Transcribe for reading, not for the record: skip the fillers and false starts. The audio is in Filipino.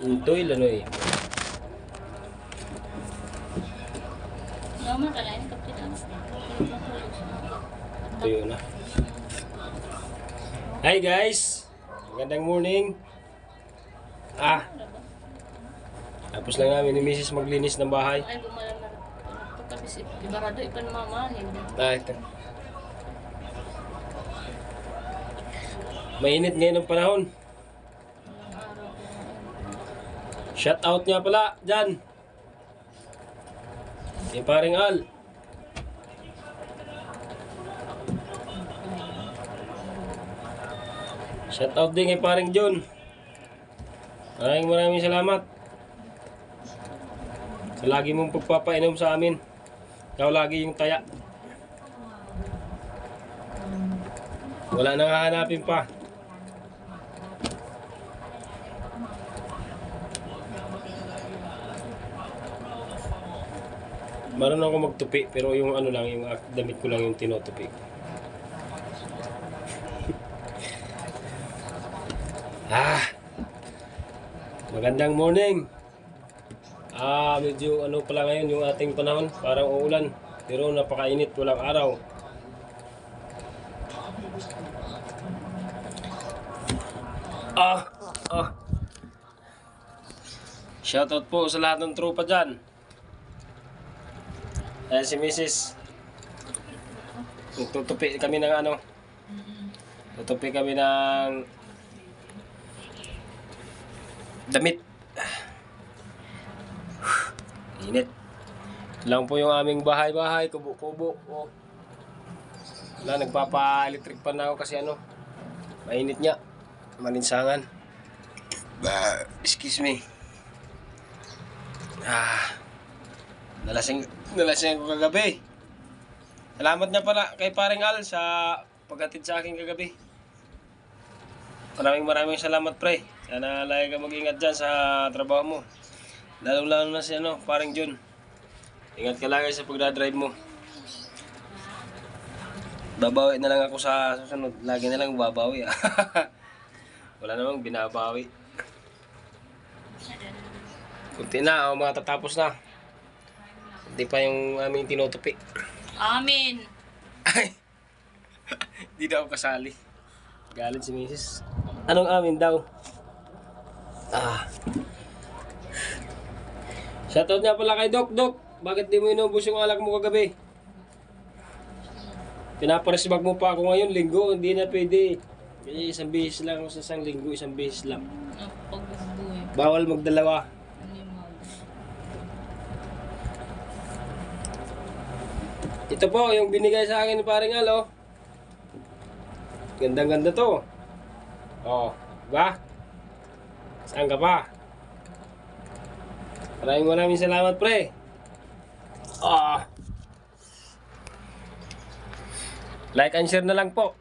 Intoy lanoy. Lama ka lang, kapitan. Tuyo na. Hi guys! Magandang morning. Tapos lang namin ni Mrs. maglinis ng bahay. Ay, gumalan na. Pagkabisip, ibarado ipan mamahin. Ito. Mainit ngayon ang panahon. Shout out nga pala dyan. Kay paring Al. Shout out din kay paring John. Maraming salamat. Sa lagi mong pagpapainom sa amin. Ikaw lagi yung taya. Wala nang hahanapin pa. Marunong ako magtupi, pero yung ano lang, yung damit ko lang yung tinutupi. Magandang morning. Medyo ano pala ngayon yung ating panahon, parang uulan, pero napakainit, walang araw. Shoutout po sa lahat ng tropa dyan. Ayan si Mrs. Tutupi kami ng ano. Tutupi kami ng damit. Init. Lang po yung aming bahay-bahay, kubo-kubo. Oh. Wala, nagpapa-electric pan na ako kasi ano, mainit niya. Malinsangan. Excuse me. Nalasing ako kagabi. Salamat na pala kay paring Al sa paghatid sa akin kagabi. Maraming salamat pre. Sana lagi ka mag-ingat dyan sa trabaho mo. Lalo na si ano, paring John. Ingat ka lagi sa pagdadrive mo. Babawi na lang ako sa susunod. Lagi na lang babawi. Wala namang binabawi. Kunti na, mga tatapos na. Hindi pa yung aming tinutupi. Amin! Ay! Hindi daw ako kasali. Galit si Mrs. Anong amin daw? Shoutout nga pala kay Doc. Bakit di mo inubos yung alak mo kagabi? Pinaparesbag mo pa ako ngayon, linggo. Hindi na pwede. Kasi isang bihis lang sa isang linggo, isang bihis lang. Pagbubuhay. Bawal magdalawa. Ito po, yung binigay sa akin ni paring Al, oh. Gandang-ganda to. Oh, diba? Saan ka pa? Maraming salamat, pre. Like and share na lang po.